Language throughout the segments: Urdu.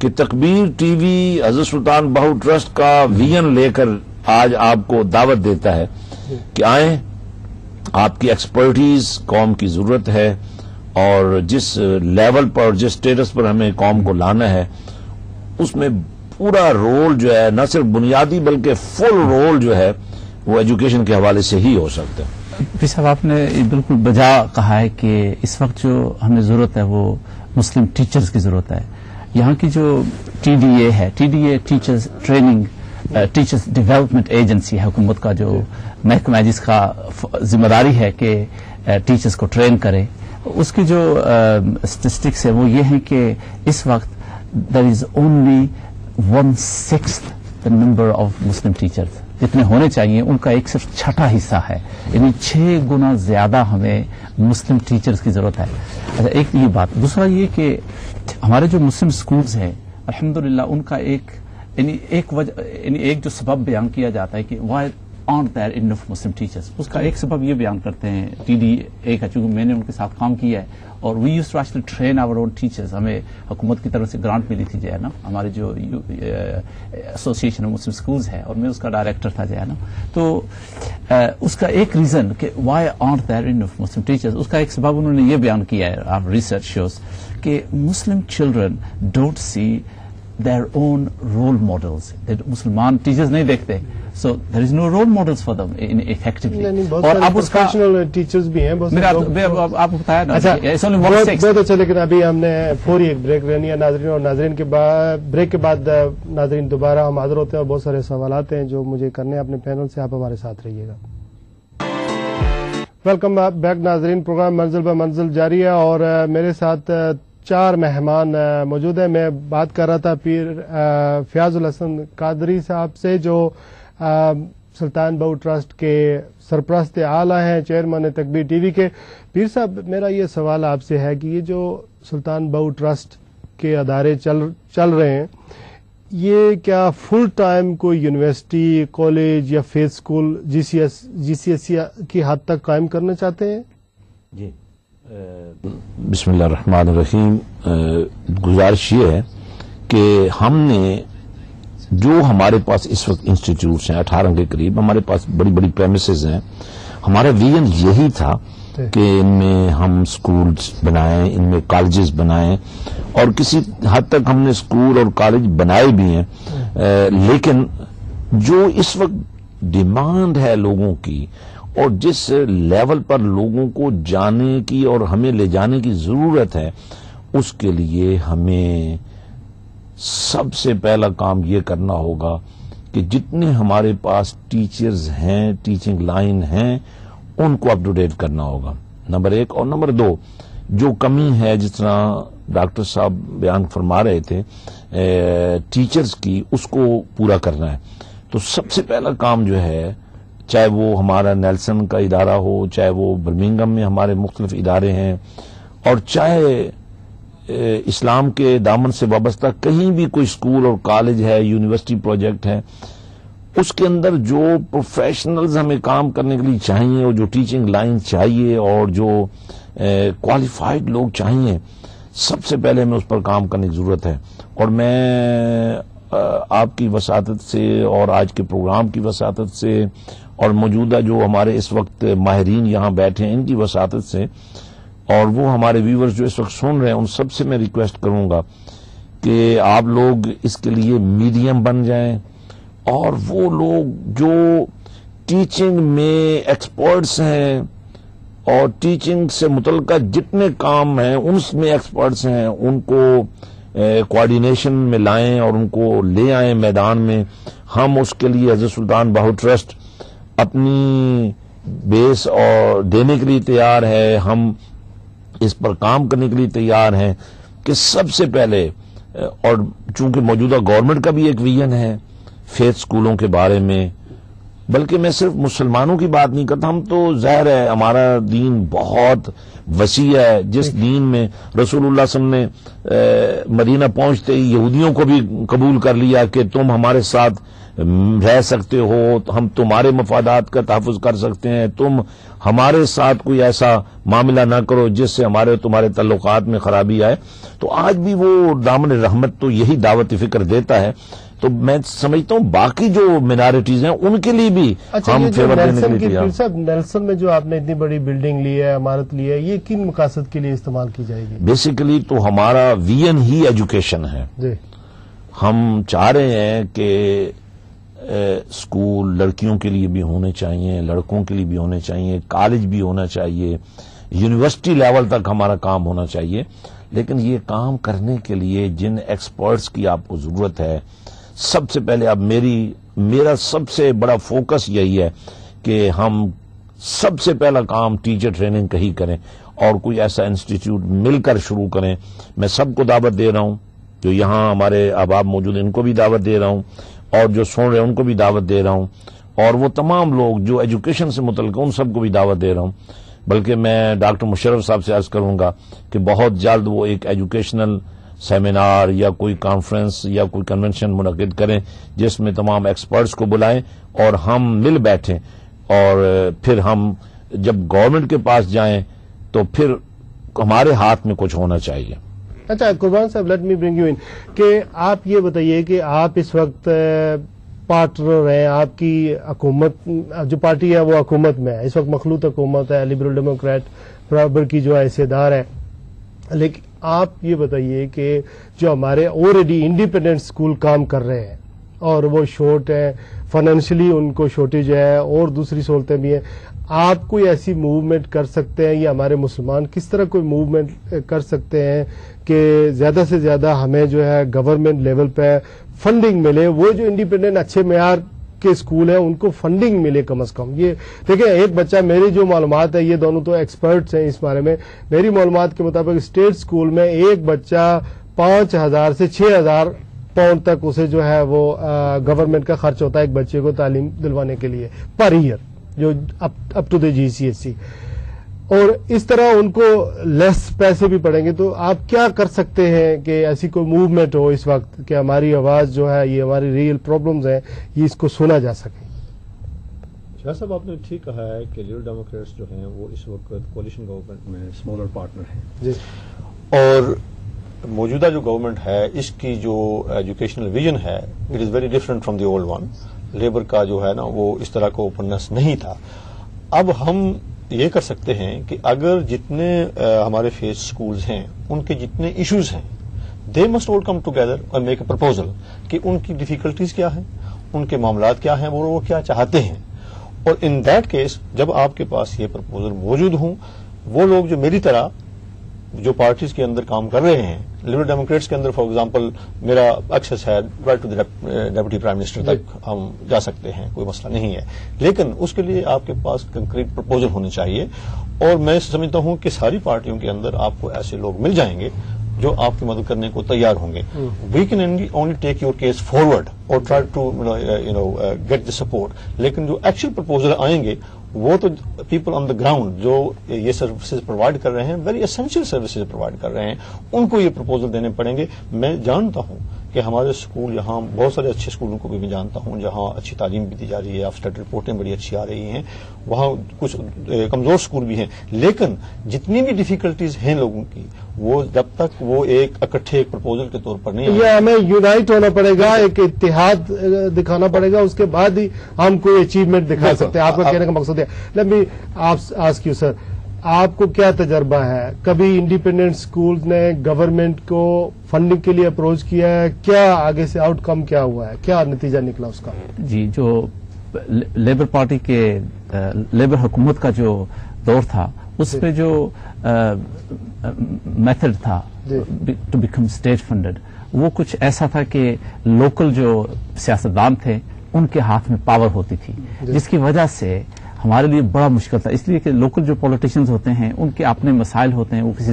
کہ تکبیر ٹی وی حضرت سلطان بہو ٹرسٹ کا ویژن لے کر آج آپ کو دعوت دیتا ہے کہ آئیں، آپ کی ایکسپرٹیز قوم کی ضرورت ہے، اور جس لیول پر جس سٹیٹس پر ہمیں قوم کو لانا ہے اس میں پورا رول جو ہے نہ صرف بنیادی بلکہ فل رول جو ہے وہ ایجوکیشن کے حوالے سے ہی ہو سکتا ہے۔ پھر صاحب آپ نے بالکل بجا کہا ہے کہ اس وقت جو ہمیں ضرورت ہے وہ مسلم ٹیچرز کی ضرورت ہے۔ یہاں کی جو ٹی ڈی اے ہے، T D A teachers training teachers development agency ہے حکومت کا جو محکمہ ہے جس کا ذمہ داری ہے کہ ٹیچرز کو ٹرین کرے، اس کی جو اسٹیٹسٹکس ہے وہ یہ ہیں کہ اس وقت there is only 1/6 the number of Muslim teachers جتنے ہونے چاہیے ان کا ایک صرف چھٹا حصہ ہے، یعنی 6 گنا زیادہ ہمیں مسلم ٹیچرز کی ضرورت ہے۔ اچھا، ایک یہ بات، دوسرا یہ کہ ہمارے جو مسلم سکولز ہیں الحمدللہ ان کا ایک جو سبب بیان کیا جاتا ہے کہ why aren't there enough Muslim teachers، اس کا ایک سبب یہ بیان کرتے ہیں ٹی ڈی اے کا، چونکہ میں نے ان کے ساتھ کام کیا ہے اور we used to actually train our own teachers، ہمیں حکومت کی طرف سے گرانٹ ملی تھی جو ہے نا، ہماری جو ایسوسیشن آف مسلم سکولز ہے اور میں اس کا ڈائریکٹر تھا جو ہے نا، تو اس کا ایک ریزن کہ why aren't there enough Muslim teachers، اس کا ایک سبب انہوں نے یہ بیان کیا ہے، ریسرچ شوز کہ Muslim children don't see their own role models، مسلمان ٹیچرز نہیں دیکھتے، so there is no role models for them in effectively، اور اب اس کا ٹیچرز بھی ہیں آپ کو بتایا نا، بہت اچھا۔ لیکن ابھی ہم نے فوری ایک بریک لینی ہے ناظرین، اور ناظرین کے بریک کے بعد ناظرین دوبارہ ہم حاضر ہوتے ہیں اور بہت سارے سوالات ہیں جو مجھے کرنے ہیں اپنے پینل سے، آپ ہمارے ساتھ رہیے گا۔ ویلکم بیک ناظرین، پروگرام منزل بہ منزل جاری ہے اور میرے ساتھ 4 مہمان موجود ہیں۔ میں بات کر رہا تھا پیر فیاض الحسن قادری صاحب سے جو سلطان بہو ٹرسٹ کے سرپرست اعلیٰ ہیں، چیئرمین تکبیر ٹی وی کے۔ پیر صاحب، میرا یہ سوال آپ سے ہے کہ یہ جو سلطان بہو ٹرسٹ کے ادارے چل رہے ہیں، یہ کیا فل ٹائم کوئی یونیورسٹی، کالج یا فیض اسکول جی سی ایس کی حد تک قائم کرنا چاہتے ہیں؟ جی، بسم اللہ الرحمن الرحیم۔ گزارش یہ ہے کہ ہم نے جو ہمارے پاس اس وقت انسٹیٹیوٹس ہیں 18 کے قریب، ہمارے پاس بڑی بڑی پریمیسز ہیں، ہمارا ویژن یہی تھا کہ ان میں ہم سکولز بنائیں، ان میں کالجز بنائیں، اور کسی حد تک ہم نے سکول اور کالج بنائے بھی ہیں، لیکن جو اس وقت ڈیمانڈ ہے لوگوں کی اور جس لیول پر لوگوں کو جانے کی اور ہمیں لے جانے کی ضرورت ہے، اس کے لیے ہمیں سب سے پہلا کام یہ کرنا ہوگا کہ جتنے ہمارے پاس ٹیچرز ہیں، ٹیچنگ لائن ہیں، ان کو اپ ٹو ڈیٹ کرنا ہوگا، نمبر 1۔ اور نمبر 2، جو کمی ہے جس طرح ڈاکٹر صاحب بیان فرما رہے تھے ٹیچرز کی، اس کو پورا کرنا ہے۔ تو سب سے پہلا کام جو ہے، چاہے وہ ہمارا نیلسن کا ادارہ ہو، چاہے وہ برمنگھم میں ہمارے مختلف ادارے ہیں، اور چاہے اسلام کے دامن سے وابستہ کہیں بھی کوئی اسکول اور کالج ہے، یونیورسٹی پروجیکٹ ہے، اس کے اندر جو پروفیشنلز ہمیں کام کرنے کے لیے چاہیے اور جو ٹیچنگ لائن چاہیے اور جو کوالیفائڈ لوگ چاہیے، سب سے پہلے ہمیں اس پر کام کرنے کی ضرورت ہے۔ اور میں آپ کی وساطت سے اور آج کے پروگرام کی وساطت سے اور موجودہ جو ہمارے اس وقت ماہرین یہاں بیٹھے ہیں ان کی وساطت سے، اور وہ ہمارے ویورز جو اس وقت سن رہے ہیں، ان سب سے میں ریکویسٹ کروں گا کہ آپ لوگ اس کے لیے میڈیم بن جائیں، اور وہ لوگ جو ٹیچنگ میں ایکسپرٹس ہیں اور ٹیچنگ سے متعلقہ جتنے کام ہیں ان میں ایکسپرٹس ہیں، ان کو کوآرڈینیشن میں لائیں اور ان کو لے آئیں میدان میں۔ ہم اس کے لیے حضرت سلطان بہو ٹرسٹ اپنی بیس اور دینے کے لیے تیار ہے، ہم اس پر کام کرنے کے لیے تیار ہیں کہ سب سے پہلے، اور چونکہ موجودہ گورنمنٹ کا بھی ایک ویژن ہے فیتھ اسکولوں کے بارے میں، بلکہ میں صرف مسلمانوں کی بات نہیں کرتا. ہم تو ظاہر ہے ہمارا دین بہت وسیع ہے. جس دین میں رسول اللہ صلی اللہ علیہ وسلم نے مدینہ پہنچتے ہی یہودیوں کو بھی قبول کر لیا کہ تم ہمارے ساتھ رہ سکتے ہو, ہم تمہارے مفادات کا تحفظ کر سکتے ہیں, تم ہمارے ساتھ کوئی ایسا معاملہ نہ کرو جس سے ہمارے تمہارے تعلقات میں خرابی آئے. تو آج بھی وہ دامن رحمت تو یہی دعوت فکر دیتا ہے. تو میں سمجھتا ہوں باقی جو مینارٹیز ہیں ان کے لیے بھی ہم فیور دینے کے لیے تیار. صاحب نیلسن میں جو آپ نے اتنی بڑی بلڈنگ لی ہے, عمارت لی ہے, یہ کن مقاصد کے لیے استعمال کی جائے گی؟ بیسیکلی تو ہمارا ویژن ہی ایجوکیشن ہے. جی, ہم چاہ رہے ہیں کہ اسکول لڑکیوں کے لیے بھی ہونے چاہیے, لڑکوں کے لیے بھی ہونے چاہیے, کالج بھی ہونا چاہیے, یونیورسٹی لیول تک ہمارا کام ہونا چاہیے. لیکن یہ کام کرنے کے لیے جن ایکسپرٹس کی آپ کو ضرورت ہے, سب سے پہلے اب میرا سب سے بڑا فوکس یہی ہے کہ ہم سب سے پہلا کام ٹیچر ٹریننگ کا ہی کریں اور کوئی ایسا انسٹیٹیوٹ مل کر شروع کریں. میں سب کو دعوت دے رہا ہوں, جو یہاں ہمارے احباب موجود ہیں ان کو بھی دعوت دے رہا ہوں, اور جو سن رہے ہیں ان کو بھی دعوت دے رہا ہوں, اور وہ تمام لوگ جو ایجوکیشن سے متعلق ان سب کو بھی دعوت دے رہا ہوں. بلکہ میں ڈاکٹر مشرف صاحب سے عرض کروں گا کہ بہت جلد وہ ایک ایجوکیشنل سیمینار یا کوئی کانفرنس یا کوئی کنونشن منعقد کریں جس میں تمام ایکسپرٹس کو بلائیں اور ہم مل بیٹھیں, اور پھر ہم جب گورنمنٹ کے پاس جائیں تو پھر ہمارے ہاتھ میں کچھ ہونا چاہیے. اچھا قربان صاحب, لیٹ می برنگ یو ان کہ آپ یہ بتائیے کہ آپ اس وقت پارٹنر ہیں, آپ کی حکومت جو پارٹی ہے وہ حکومت میں ہے اس وقت, مخلوط حکومت ہے, لبرل ڈیموکریٹ برابر کی جو حیثیت دار ہے. لیکن آپ یہ بتائیے کہ جو ہمارے آلریڈی انڈیپینڈنٹ اسکول کام کر رہے ہیں اور وہ شارٹ ہیں, فائنینشلی ان کو شارٹیج ہے اور دوسری سہولتیں بھی ہیں, آپ کوئی ایسی موومنٹ کر سکتے ہیں یا ہمارے مسلمان کس طرح کوئی موومنٹ کر سکتے ہیں کہ زیادہ سے زیادہ ہمیں جو ہے گورنمنٹ لیول پہ فنڈنگ ملے, وہ جو انڈیپینڈنٹ اچھے معیار کے اسکول ہیں ان کو فنڈنگ ملے کم از کم. یہ دیکھیں ایک بچہ, میری جو معلومات ہے, یہ دونوں تو ایکسپرٹس ہیں اس بارے میں, میری معلومات کے مطابق اسٹیٹ اسکول میں ایک بچہ 5,000 سے 6,000 پاؤنڈ تک اسے جو ہے وہ گورنمنٹ کا خرچ ہوتا ہے ایک بچے کو تعلیم دلوانے کے لیے پر ایئر, جو اپ ٹو دا GCSE, اور اس طرح ان کو لیس پیسے بھی پڑیں گے. تو آپ کیا کر سکتے ہیں کہ ایسی کوئی موومنٹ ہو اس وقت کہ ہماری آواز جو ہے, یہ ہماری ریئل پرابلمز ہیں, یہ اس کو سنا جا سکے؟ شاہ صاحب آپ نے ٹھیک کہا ہے کہ لبرل ڈیموکریٹس جو ہیں وہ اس وقت کولیشن گورنمنٹ میں اسمالر پارٹنر ہیں جی, اور موجودہ جو گورنمنٹ ہے اس کی جو ایجوکیشنل ویژن ہے it is very different from the old one. Labour کا جو ہے نا وہ اس طرح کا اوپننس نہیں تھا. اب ہم یہ کر سکتے ہیں کہ اگر جتنے ہمارے فیس اسکولز ہیں ان کے جتنے ایشوز ہیں they must all come together اور میک اے پرپوزل کہ ان کی ڈیفیکلٹیز کیا ہیں, ان کے معاملات کیا ہیں, وہ کیا چاہتے ہیں, اور ان دیٹ کیس جب آپ کے پاس یہ پرپوزل موجود ہوں, وہ لوگ جو میری طرح جو پارٹیز کے اندر کام کر رہے ہیں, لبرل ڈیموکریٹس کے اندر فار ایگزامپل میرا ایکسس ہے right to deputy prime minister تک ہم جا سکتے ہیں, کوئی مسئلہ نہیں ہے, لیکن اس کے لیے آپ کے پاس کنکریٹ پرپوزل ہونے چاہیے. اور میں سمجھتا ہوں کہ ساری پارٹیوں کے اندر آپ کو ایسے لوگ مل جائیں گے جو آپ کی مدد کرنے کو تیار ہوں گے. We can only take your case forward اور try to get the support, لیکن جو ایکچوئل پرپوزل آئیں گے وہ تو پیپل آن دا گراؤنڈ جو یہ سروسز پرووائڈ کر رہے ہیں, ویری اسینشیل سروسز پرووائڈ کر رہے ہیں, ان کو یہ پرپوزل دینے پڑیں گے. میں جانتا ہوں کہ ہمارے اسکول یہاں بہت سارے اچھے اسکولوں کو بھی میں جانتا ہوں جہاں اچھی تعلیم بھی دی جا رہی ہے, اسٹڈی رپورٹیں بڑی اچھی آ رہی ہیں, وہاں کچھ کمزور اسکول بھی ہیں, لیکن جتنی بھی ڈیفیکلٹیز ہیں لوگوں کی وہ جب تک وہ ایک اکٹھے ایک پرپوزل کے طور پر نہیں, یہ ہمیں یونائٹ ہونا پڑے گا, ایک اتحاد دکھانا پڑے گا, اس کے بعد ہی ہم کوئی اچیومنٹ دکھا سکتے ہیں. آپ کا کہنے کا مقصد ہے. Let me ask you sir, آپ کو کیا تجربہ ہے, کبھی انڈیپینڈنٹ اسکول نے گورنمنٹ کو فنڈنگ کے لیے اپروچ کیا ہے, کیا آگے سے آؤٹ کم کیا ہوا ہے, کیا نتیجہ نکلا اس کا؟ جی, جو لیبر پارٹی کے لیبر حکومت کا جو دور تھا اس پہ جو میتھڈ تھا ٹو بیکم اسٹیٹ فنڈڈ, وہ کچھ ایسا تھا کہ لوکل جو سیاستدان تھے ان کے ہاتھ میں پاور ہوتی تھی, جس کی وجہ سے ہمارے لیے بڑا مشکل تھا. اس لیے کہ لوکل جو پولیٹیشینز ہوتے ہیں ان کے اپنے مسائل ہوتے ہیں, وہ کسی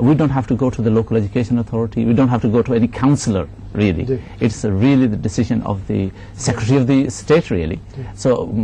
we don't have to go to the local education authority, we don't have to go to any counselor really. It's really the decision of the Secretary of the State really. So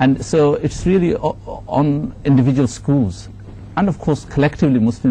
and so it's really on individual schools and of course collectively Muslim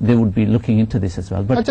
they would be looking into this as well. But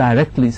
directly